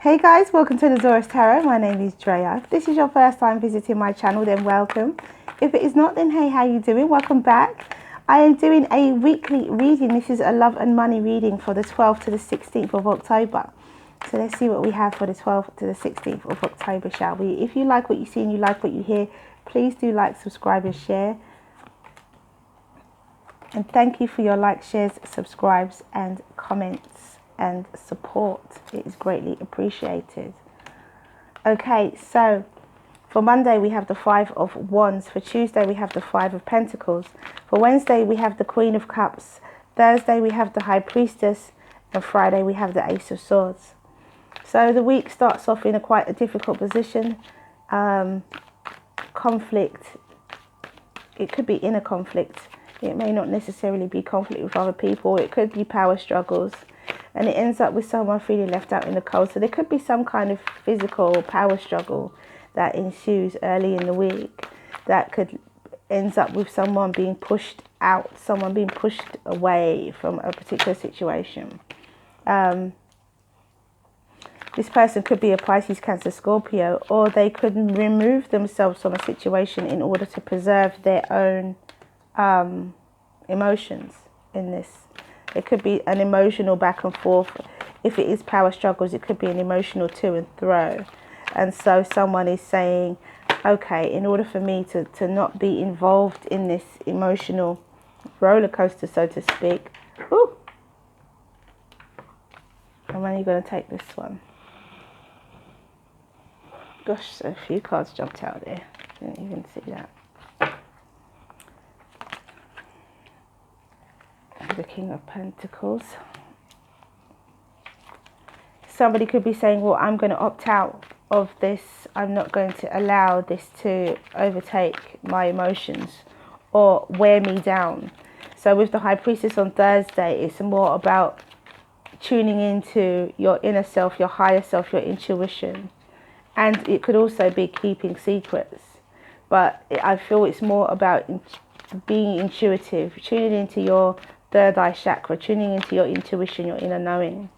Hey guys, welcome to the Zarious Tarot. My name is Drea. If this is your first time visiting my channel, then welcome. If it is not, then hey, how you doing? Welcome back. I am doing a weekly reading. This is a love and money reading for the 12th to the 16th of October. So let's see what we have for the 12th to the 16th of October, shall we? If you like what you see and you like what you hear, please do like, subscribe and share. And thank you for your likes, shares, subscribes and comments and support. It is greatly appreciated. Okay, so for Monday we have the 5 of Wands. For Tuesday we have the 5 of Pentacles. For Wednesday we have the Queen of Cups. Thursday we have the High Priestess. And Friday we have the Ace of Swords. So the week starts off in quite a difficult position. Conflict. It could be inner conflict. It may not necessarily be conflict with other people. It could be power struggles. And it ends up with someone feeling left out in the cold. So there could be some kind of physical power struggle that ensues early in the week. That could ends up with someone being pushed out. Someone being pushed away from a particular situation. This person could be a Pisces, Cancer, Scorpio. Or they could remove themselves from a situation in order to preserve their own emotions in this. It could be an emotional back and forth. If it is power struggles, it could be an emotional to and fro. And so someone is saying, okay, in order for me to not be involved in this emotional roller coaster, so to speak. Ooh, I'm only going to take this one. Gosh, a few cards jumped out there. Didn't even see that. The King of Pentacles. Somebody could be saying, well, I'm going to opt out of this. I'm not going to allow this to overtake my emotions or wear me down. So with the High Priestess on Thursday, it's more about tuning into your inner self, your higher self, your intuition. And it could also be keeping secrets. But I feel it's more about being intuitive, tuning into your third eye chakra, tuning into your intuition, your inner knowing.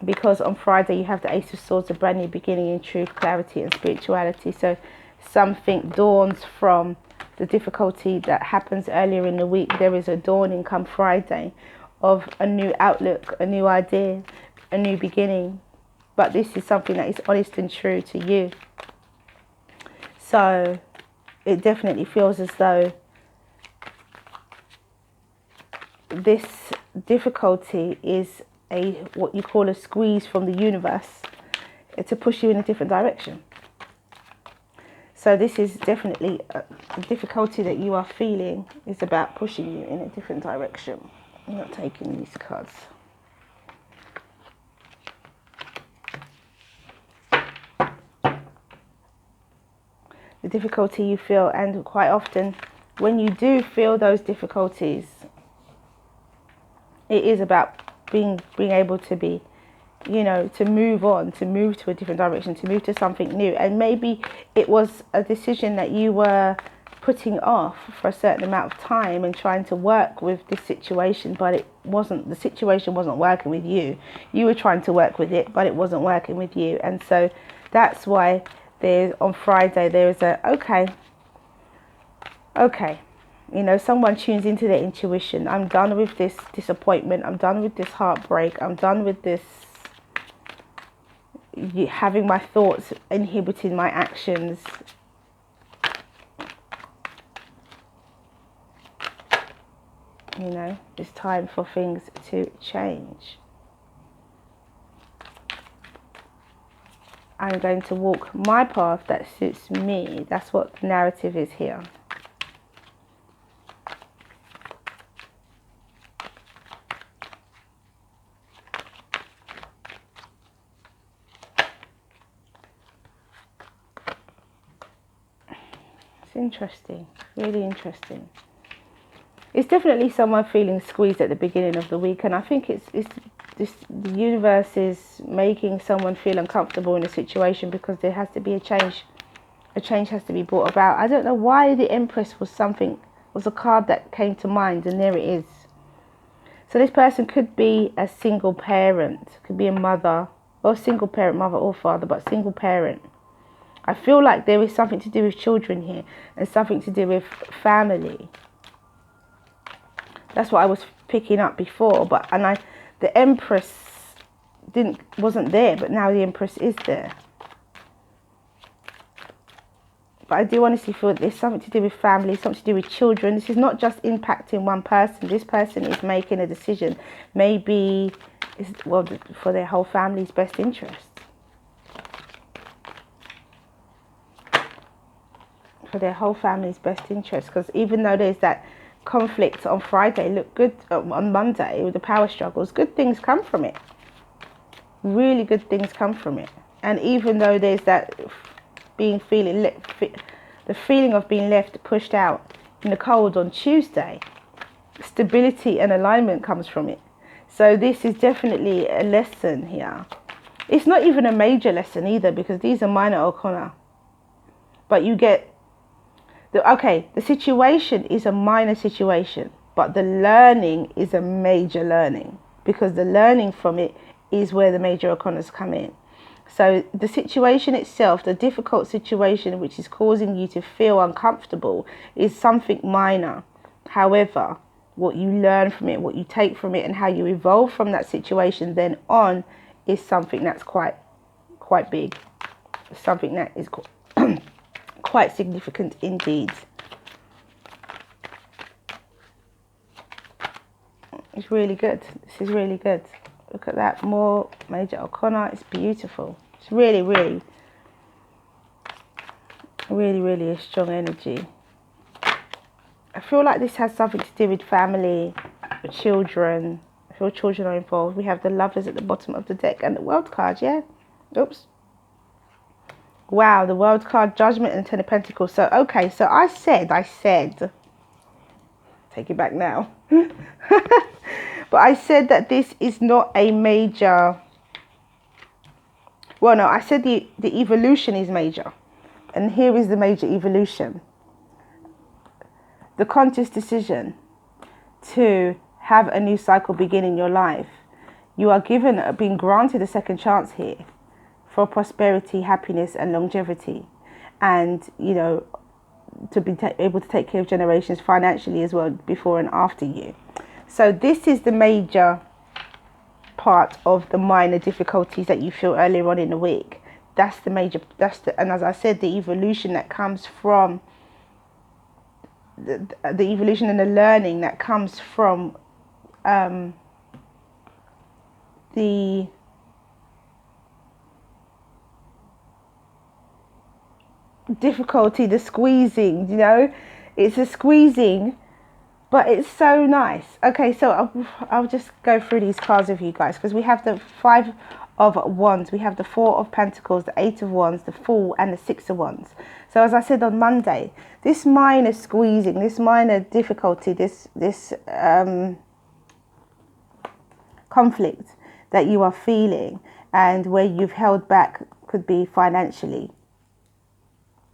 Because on Friday you have the Ace of Swords, a brand new beginning in truth, clarity and spirituality. So something dawns from the difficulty that happens earlier in the week. There is a dawning come Friday of a new outlook, a new idea, a new beginning. But this is something that is honest and true to you. So it definitely feels as though this difficulty is what you call a squeeze from the universe to push you in a different direction. So this is definitely a difficulty that you are feeling is about pushing you in a different direction. I'm not taking these cards. The difficulty you feel, and quite often when you do feel those difficulties, it is about being able to be, you know, to move on, to move to a different direction, to move to something new. And maybe it was a decision that you were putting off for a certain amount of time and trying to work with this situation, but it wasn't, the situation wasn't working with you. You were trying to work with it, but it wasn't working with you. And so that's why there's, on Friday, there is a, okay. You know, someone tunes into their intuition. I'm done with this disappointment. I'm done with this heartbreak. I'm done with this having my thoughts inhibiting my actions. You know, it's time for things to change. I'm going to walk my path that suits me. That's what the narrative is here. Interesting, really interesting. It's definitely someone feeling squeezed at the beginning of the week, and I think it's the universe is making someone feel uncomfortable in a situation because there has to be a change. A change has to be brought about. I don't know why the Empress was a card that came to mind, and there it is. So this person could be a single parent, could be a mother, or single parent, mother or father, but single parent. I feel like there is something to do with children here and something to do with family. That's what I was picking up before, the Empress wasn't there, but now the Empress is there. But I do honestly feel there's something to do with family, something to do with children. This is not just impacting one person. This person is making a decision, maybe for their whole family's best interest. For their whole family's best interest. Because even though there's that conflict on Friday, look good on Monday with the power struggles, good things come from it. Really good things come from it. And even though there's that the feeling of being left pushed out in the cold on Tuesday, stability and alignment comes from it. So this is definitely a lesson here. It's not even a major lesson either, because these are minor arcana. But you get the situation is a minor situation, but the learning is a major learning, because the learning from it is where the major arcanas come in. So the situation itself, the difficult situation which is causing you to feel uncomfortable, is something minor. However, what you learn from it, what you take from it, and how you evolve from that situation then on is something that's quite big. Something that is quite significant indeed. It's really good. This is really good. Look at that, more major arcana. It's beautiful. It's really, really, really, really a strong energy. I feel like this has something to do with family, with children. I feel children are involved. We have the Lovers at the bottom of the deck and the World card, yeah? Oops. Wow, the World card, Judgment and Ten of Pentacles. So, okay, so I said, take it back now. But I said that this is not a major, well, no, I said the evolution is major. And here is the major evolution. The conscious decision to have a new cycle begin in your life. You are being granted a second chance here for prosperity, happiness and longevity. And, you know, to be able to take care of generations financially as well, before and after you. So this is the major part of the minor difficulties that you feel earlier on in the week. That's the major, and as I said, the evolution that comes from the evolution and the learning that comes from the difficulty, the squeezing, you know, it's a squeezing, but it's so nice. Okay, so I'll just go through these cards with you guys, because we have the Five of Wands, we have the Four of Pentacles, the Eight of Wands, the Fool and the Six of Wands. So as I said on Monday, this minor squeezing, this minor difficulty, this conflict that you are feeling and where you've held back, could be financially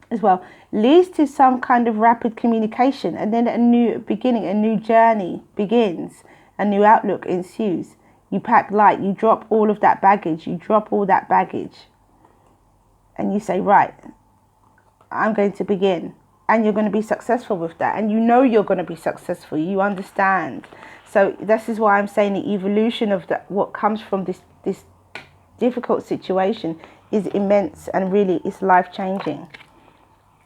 as well, leads to some kind of rapid communication, and then a new beginning, a new journey begins, a new outlook ensues. You pack light, you drop all of that baggage, and you say, right, I'm going to begin, and you're going to be successful with that, and you know you're going to be successful, you understand. So this is why I'm saying the evolution of what comes from this difficult situation is immense, and really it's life-changing.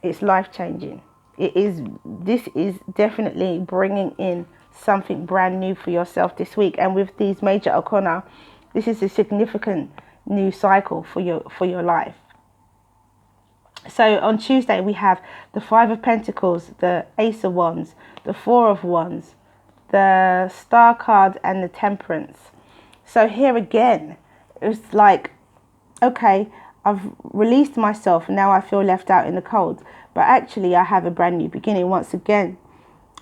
It's life-changing. This is definitely bringing in something brand new for yourself this week. And with these major arcana, this is a significant new cycle for your life. So on Tuesday we have the Five of Pentacles, the Ace of Wands, the Four of Wands, the Star card and the Temperance. So here again, it's like, okay, I've released myself and now I feel left out in the cold. But actually I have a brand new beginning. Once again,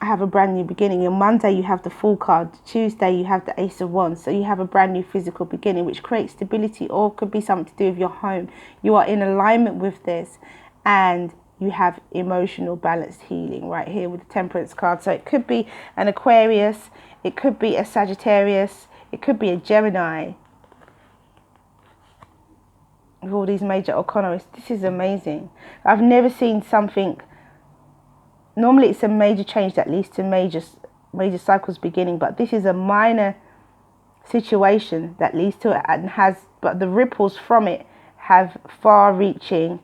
I have a brand new beginning. On Monday you have the Fool card. Tuesday you have the Ace of Wands. So you have a brand new physical beginning, which creates stability, or could be something to do with your home. You are in alignment with this, and you have emotional balanced healing right here with the Temperance card. So it could be an Aquarius, it could be a Sagittarius, it could be a Gemini. with all these major arcana. This is amazing. I've never seen something. Normally it's a major change that leads to major cycles beginning, but this is a minor situation that leads to it and but the ripples from it have far-reaching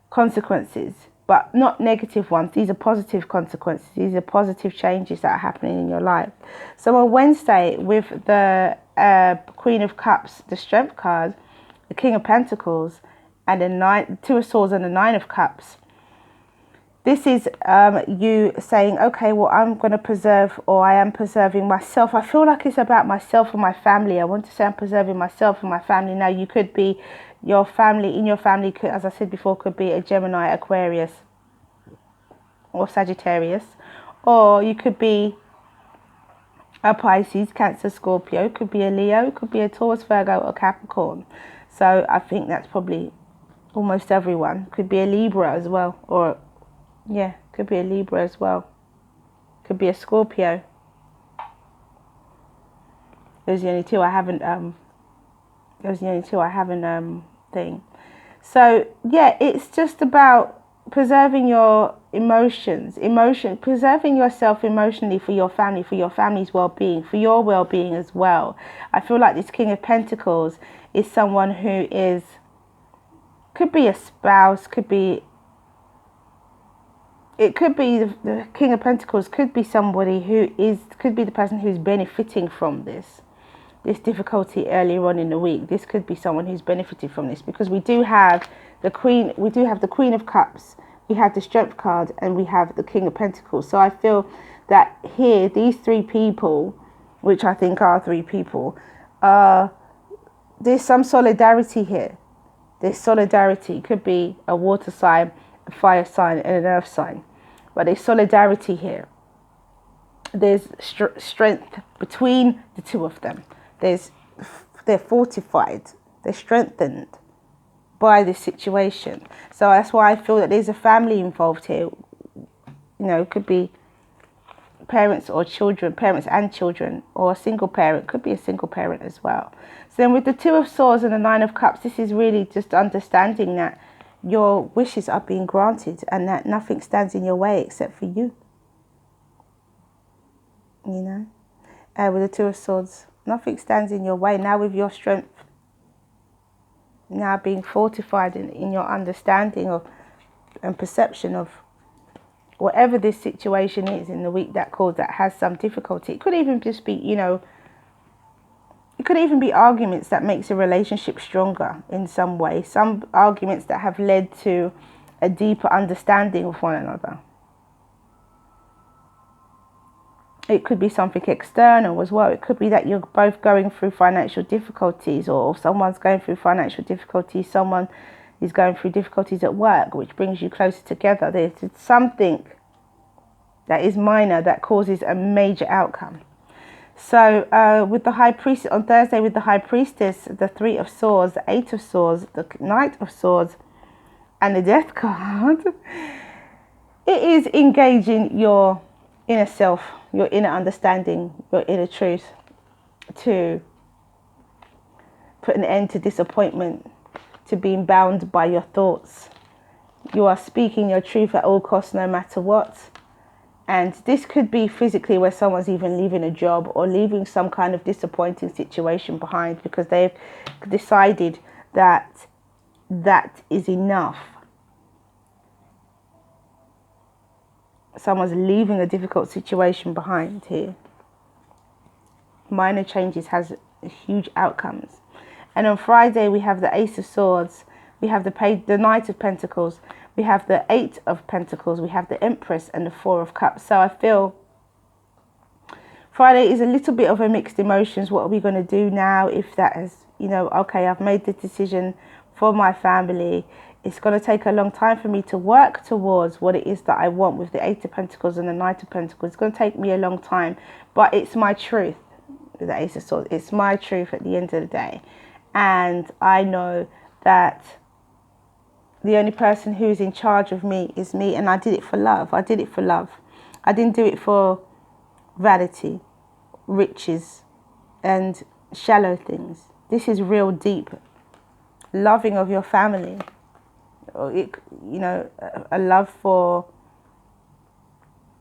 consequences, but not negative ones. These are positive consequences. These are positive changes that are happening in your life. So on Wednesday, with the Queen of Cups, the Strength card, the King of Pentacles, and the Two of Swords and the Nine of Cups, this is you saying, okay, well, I'm going to preserve, or I am preserving myself. I feel like it's about myself and my family. I want to say I'm preserving myself and my family. Now, you could be your family. In your family, could, as I said before, could be a Gemini, Aquarius, or Sagittarius. Or you could be a Pisces, Cancer, Scorpio. It could be a Leo. It could be a Taurus, Virgo, or Capricorn. So I think that's probably almost everyone. Could be a Libra as well, or yeah, could be a Libra as well. Could be a Scorpio. Those are the only two I haven't thing. So yeah, it's just about preserving your emotions, preserving yourself emotionally for your family, for your family's well-being, for your well-being as well. I feel like this King of Pentacles is someone who could be a spouse, could be the King of Pentacles, could be somebody could be the person who's benefiting from this difficulty earlier on in the week. This could be someone who's benefited from this, because we do have the Queen of Cups, we have the Strength card, and we have the King of Pentacles. So I feel that here, these three people, which I think are three people, there's some solidarity here. There's solidarity. It could be a water sign, a fire sign, and an earth sign. But there's solidarity here. There's strength between the two of them. They're fortified. They're strengthened by this situation. So that's why I feel that there's a family involved here. You know, it could be parents or children, parents and children, or a single parent. Could be a single parent as well. So then with the Two of Swords and the Nine of Cups, this is really just understanding that your wishes are being granted and that nothing stands in your way except for you. You know, with the Two of Swords, nothing stands in your way. Now with your strength, now being fortified in your understanding of and perception of whatever this situation is in the week that has some difficulty. It could even just be, you know, it could even be arguments that makes a relationship stronger in some way. Some arguments that have led to a deeper understanding of one another. It could be something external as well. It could be that you're both going through financial difficulties, or someone's going through financial difficulties. Someone is going through difficulties at work, which brings you closer together. There's something that is minor that causes a major outcome. So with the High Priest on Thursday, with the High Priestess, the Three of Swords, the Eight of Swords, the Knight of Swords, and the Death card, it is engaging your inner self, your inner understanding, your inner truth, to put an end to disappointment, to being bound by your thoughts. You are speaking your truth at all costs, no matter what. And this could be physically, where someone's even leaving a job or leaving some kind of disappointing situation behind because they've decided that that is enough. Someone's leaving a difficult situation behind here. Minor changes has huge outcomes. And on Friday, we have the Ace of Swords, we have the Knight of Pentacles, we have the Eight of Pentacles, we have the Empress, and the Four of Cups. So I feel Friday is a little bit of a mixed emotions. What are we going to do now? If that has, you know, okay, I've made the decision for my family. It's going to take a long time for me to work towards what it is that I want with the Eight of Pentacles and the Knight of Pentacles. It's going to take me a long time, but it's my truth. The Ace of Swords, it's my truth at the end of the day. And I know that the only person who's in charge of me is me, and I did it for love. I did it for love. I didn't do it for vanity, riches, and shallow things. This is real deep loving of your family, or a love for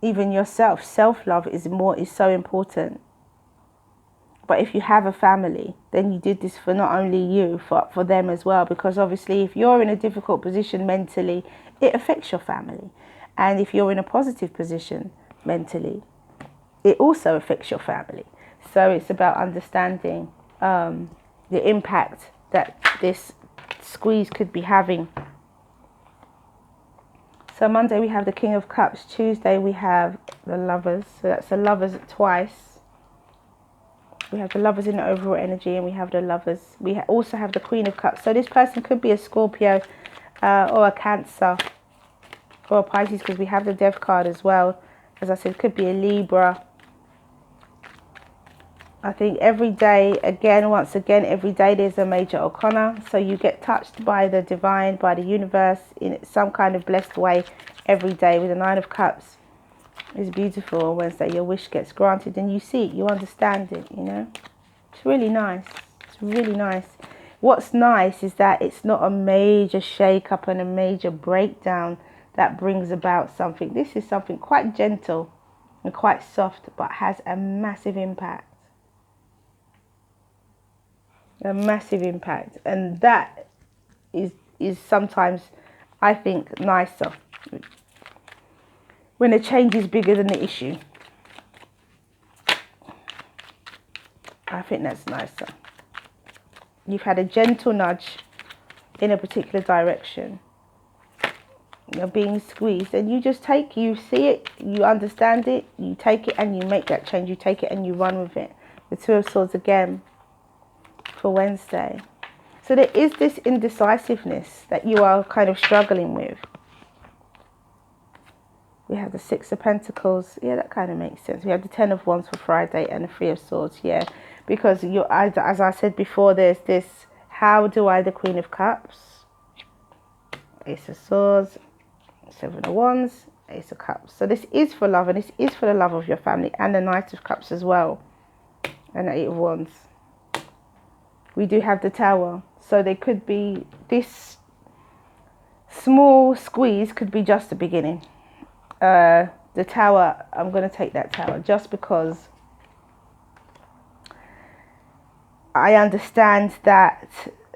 even yourself. Self-love is so important. But if you have a family, then you did this for not only you, for them as well. Because obviously, if you're in a difficult position mentally, it affects your family. And if you're in a positive position mentally, it also affects your family. So it's about understanding the impact that this squeeze could be having. So Monday we have the King of Cups. Tuesday we have the Lovers. So that's the Lovers twice. We have the Lovers in the overall energy, and we have the Lovers. We also have the Queen of Cups. So this person could be a Scorpio or a Cancer or a Pisces, because we have the Death card as well. As I said, could be a Libra. I think every day, once again, every day there's a major arcana. So you get touched by the divine, by the universe in some kind of blessed way every day with the Nine of Cups. It's beautiful. On Wednesday, your wish gets granted, and you see it, you understand it, It's really nice. It's really nice. What's nice is that it's not a major shake-up and a major breakdown that brings about something. This is something quite gentle and quite soft, but has a massive impact. A massive impact. And that is sometimes, I think, nicer. When the change is bigger than the issue. I think that's nicer. You've had a gentle nudge in a particular direction. You're being squeezed, and you just you see it, you understand it, you take it and you make that change. You take it and you run with it. The Two of Swords again for Wednesday. So there is this indecisiveness that you are kind of struggling with. We have the Six of Pentacles. Yeah, that kind of makes sense. We have the Ten of Wands for Friday and the Three of Swords. Yeah, because as I said before, there's this, how do I, the Queen of Cups, Ace of Swords, Seven of Wands, Ace of Cups. So this is for love, and this is for the love of your family, and the Knight of Cups as well, and the Eight of Wands. We do have the Tower. So there could be this small squeeze, could be just the beginning. The Tower, I'm going to take that Tower just because I understand that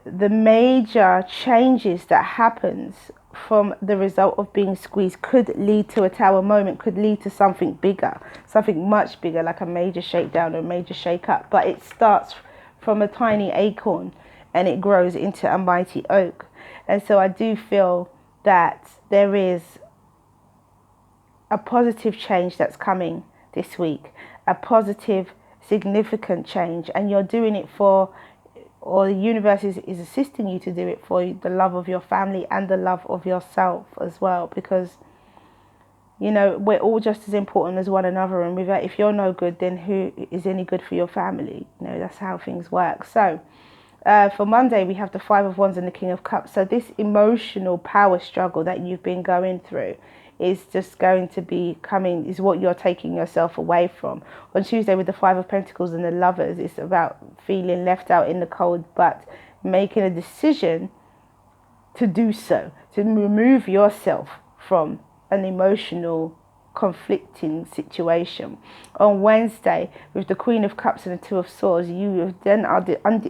the major changes that happens from the result of being squeezed could lead to a Tower moment, could lead to something bigger, something much bigger, like a major shakedown or a major shake up. But it starts from a tiny acorn and it grows into a mighty oak. And so I do feel that there is a positive change that's coming this week, a positive, significant change, and you're doing it for, or the universe is assisting you to do it for the love of your family and the love of yourself as well, because we're all just as important as one another, and if you're no good, then who is any good for your family? That's how things work. So for Monday we have the Five of Wands and the King of Cups. So this emotional power struggle that you've been going through is just going to be coming, is what you're taking yourself away from. On Tuesday with the Five of Pentacles and the Lovers, it's about feeling left out in the cold, but making a decision to do so, to remove yourself from an emotional conflicting situation. On Wednesday with the Queen of Cups and the Two of Swords, you then are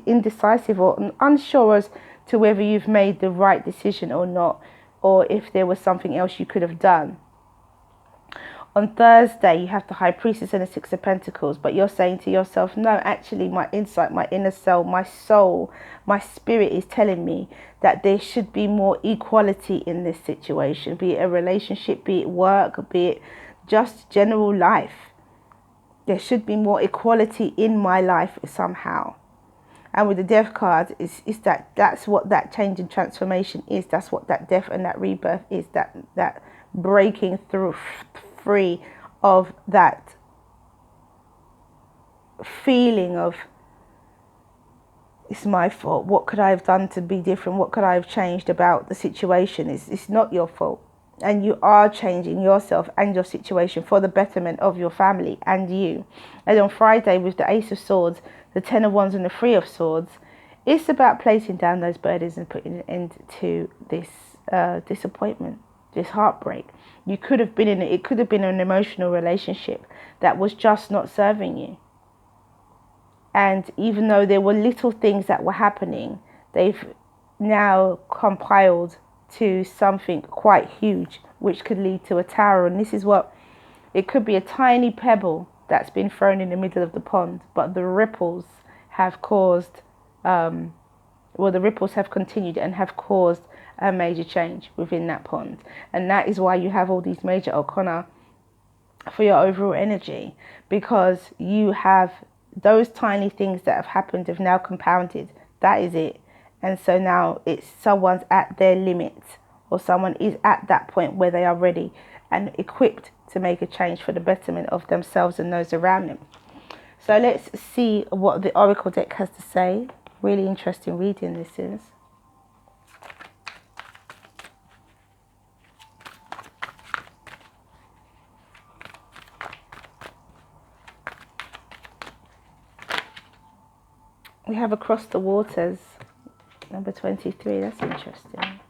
indecisive or unsure as to whether you've made the right decision or not, or if there was something else you could have done. On Thursday, you have the High Priestess and the Six of Pentacles, but you're saying to yourself, no, actually, my insight, my inner self, my soul, my spirit is telling me that there should be more equality in this situation, be it a relationship, be it work, be it just general life. There should be more equality in my life somehow. And with the Death card, that's what that change and transformation is. That's what that death and that rebirth is. That breaking through free of that feeling of, it's my fault. What could I have done to be different? What could I have changed about the situation? It's not your fault. And you are changing yourself and your situation for the betterment of your family and you. And on Friday with the Ace of Swords, the Ten of Wands and the Three of Swords, It's about placing down those burdens and putting an end to this disappointment, this heartbreak. You could have been in it could have been an emotional relationship that was just not serving you. And even though there were little things that were happening, they've now compiled to something quite huge, which could lead to a tower. And this is what it could be: a tiny pebble that's been thrown in the middle of the pond, but the ripples have caused the ripples have continued and have caused a major change within that pond. And that is why you have all these major arcana for your overall energy, because you have those tiny things that have happened have now compounded. That is it. And so now it's someone's at their limit, or someone is at that point where they are ready and equipped to make a change for the betterment of themselves and those around them. So let's see what the Oracle deck has to say. Really interesting reading this is. We have Across the Waters, number 23. That's interesting.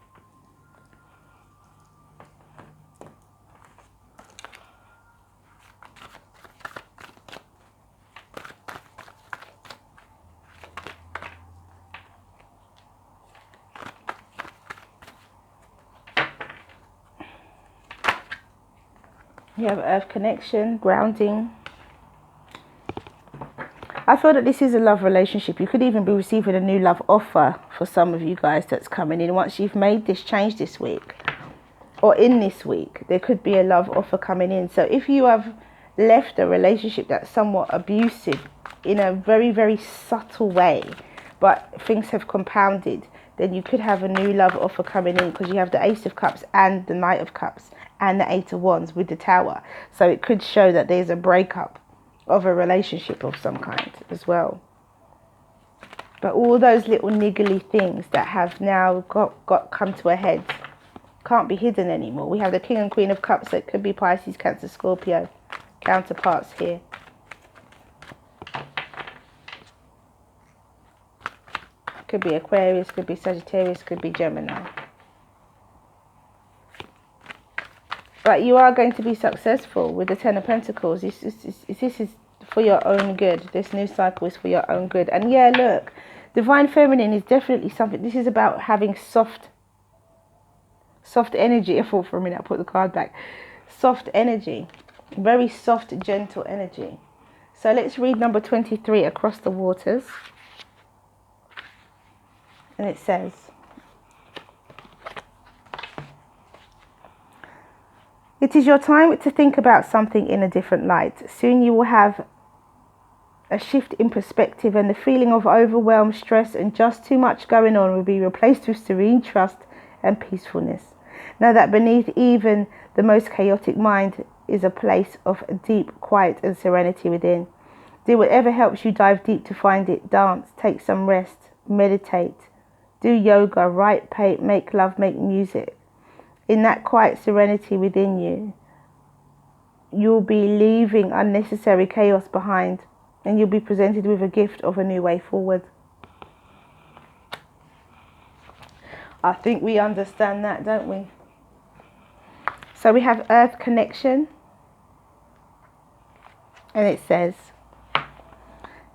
You have Earth Connection, grounding. I feel that this is a love relationship. You could even be receiving a new love offer for some of you guys that's coming in. Once you've made this change this week, or in this week, there could be a love offer coming in. So if you have left a relationship that's somewhat abusive in a very, very subtle way, but things have compounded, then you could have a new love offer coming in, because you have the Ace of Cups and the Knight of Cups and the Eight of Wands with the Tower. So it could show that there's a breakup of a relationship of some kind as well. But all those little niggly things that have now got come to a head can't be hidden anymore. We have the King and Queen of Cups. That could be Pisces, Cancer, Scorpio counterparts here. Could be Aquarius, could be Sagittarius, could be Gemini. But you are going to be successful with the Ten of Pentacles. This is for your own good. This new cycle is for your own good. And yeah, look, Divine Feminine is definitely something. This is about having soft energy. I thought for a minute, I put the card back. Soft energy. Very soft, gentle energy. So let's read number 23, Across the Waters. And it says, it is your time to think about something in a different light. Soon you will have a shift in perspective, and the feeling of overwhelm, stress, and just too much going on will be replaced with serene trust and peacefulness. Know that beneath even the most chaotic mind is a place of deep quiet and serenity within. Do whatever helps you dive deep to find it. Dance, take some rest, meditate, do yoga, write, paint, make love, make music. In that quiet serenity within you, you'll be leaving unnecessary chaos behind, and you'll be presented with a gift of a new way forward. I think we understand that, don't we? So we have Earth Connection, and it says,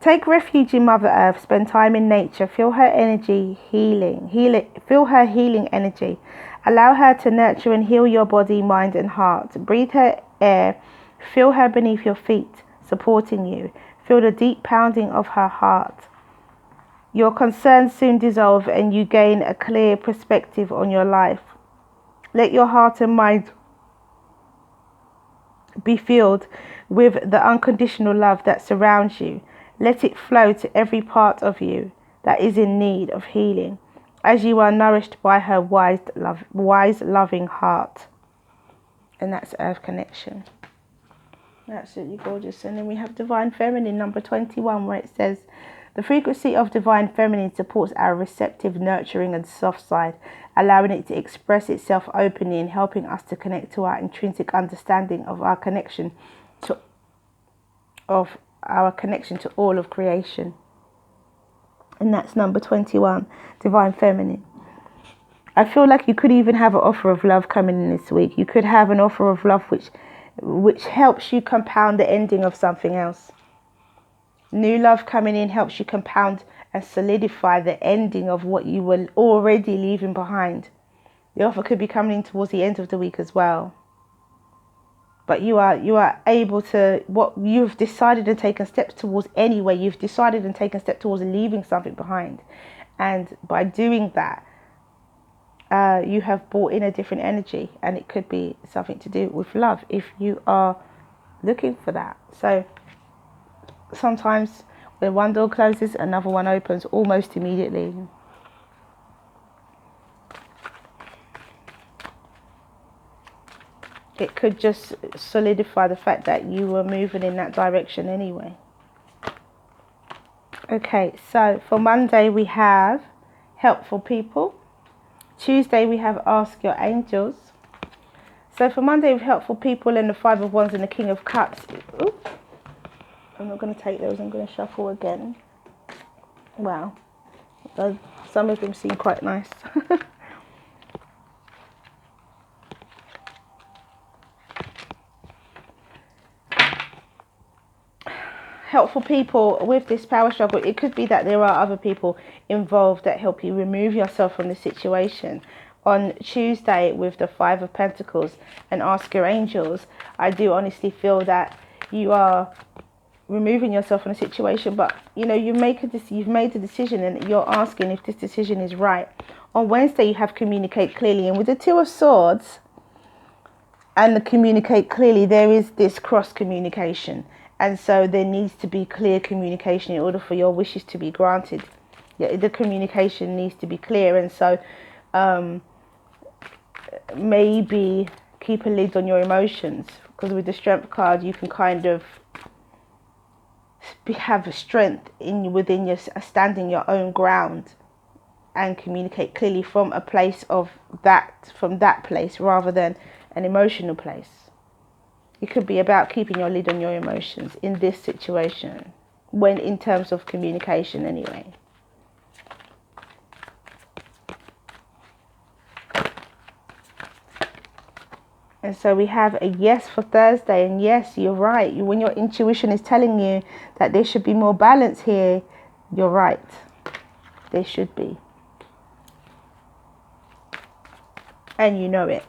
take refuge in Mother Earth, spend time in nature, feel her energy feel her healing energy. Allow her to nurture and heal your body, mind and heart. Breathe her air, feel her beneath your feet, supporting you. Feel the deep pounding of her heart. Your concerns soon dissolve and you gain a clear perspective on your life. Let your heart and mind be filled with the unconditional love that surrounds you. Let it flow to every part of you that is in need of healing, as you are nourished by her wise, loving heart. And that's Earth Connection. Absolutely gorgeous. And then we have Divine Feminine, number 21, where it says, the frequency of Divine Feminine supports our receptive, nurturing and soft side, allowing it to express itself openly and helping us to connect to our intrinsic understanding of our connection to all of creation. And that's number 21, Divine Feminine. I feel like you could even have an offer of love coming in this week. You could have an offer of love which helps you compound the ending of something else. New love coming in helps you compound and solidify the ending of what you were already leaving behind. The offer could be coming in towards the end of the week as well. But you are able to, what you've decided and taken steps towards anyway, you've decided and taken steps towards leaving something behind. And by doing that, you have brought in a different energy, and it could be something to do with love if you are looking for that. So sometimes when one door closes, another one opens almost immediately. It could just solidify the fact that you were moving in that direction anyway. Okay, so for Monday we have helpful people. Tuesday we have ask your angels. So for Monday with helpful people and the 5 of Wands and the King of Cups. Ooh, I'm not going to take those, I'm going to shuffle again. Wow, some of them seem quite nice. Helpful people with this power struggle, it could be that there are other people involved that help you remove yourself from the situation. On Tuesday with the 5 of Pentacles and ask your angels, I do honestly feel that you are removing yourself from the situation, but you know, you've made a decision and you're asking if this decision is right. On Wednesday you have communicate clearly, and with the 2 of Swords and the communicate clearly, there is this cross communication. And so there needs to be clear communication in order for your wishes to be granted. Yeah, the communication needs to be clear. And so maybe keep a lid on your emotions. Because with the Strength card, you can kind of have a strength within your standing your own ground. And communicate clearly from a place of from that place rather than an emotional place. It could be about keeping your lid on your emotions in this situation, when in terms of communication anyway. And so we have a yes for Thursday, and yes, you're right. When your intuition is telling you that there should be more balance here, you're right. There should be. And you know it.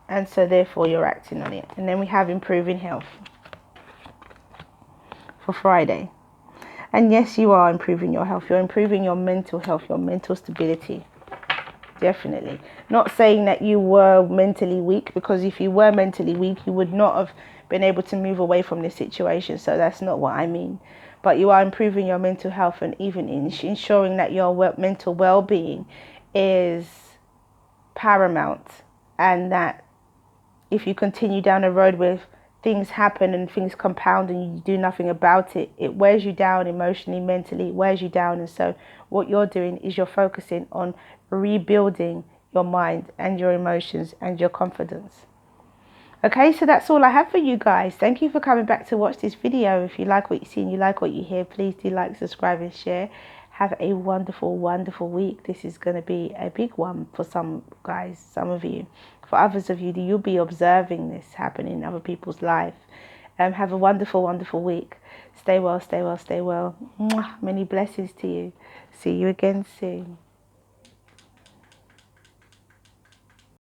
And so therefore you're acting on it. And then we have improving health for Friday. And yes, you are improving your health. You're improving your mental health, your mental stability. Definitely. Not saying that you were mentally weak, because if you were mentally weak, you would not have been able to move away from this situation. So that's not what I mean. But you are improving your mental health, and even ensuring that your mental well-being is paramount, and that if you continue down a road where things happen and things compound and you do nothing about it, it wears you down emotionally, mentally, it wears you down. And so what you're doing is you're focusing on rebuilding your mind and your emotions and your confidence. Okay, so that's all I have for you guys. Thank you for coming back to watch this video. If you like what you see and you like what you hear, please do like, subscribe and share. Have a wonderful, wonderful week. This is going to be a big one for some guys, some of you. For others of you, you'll be observing this happening in other people's life. Have a wonderful, wonderful week. Stay well, stay well, stay well. Mwah. Many blessings to you. See you again soon.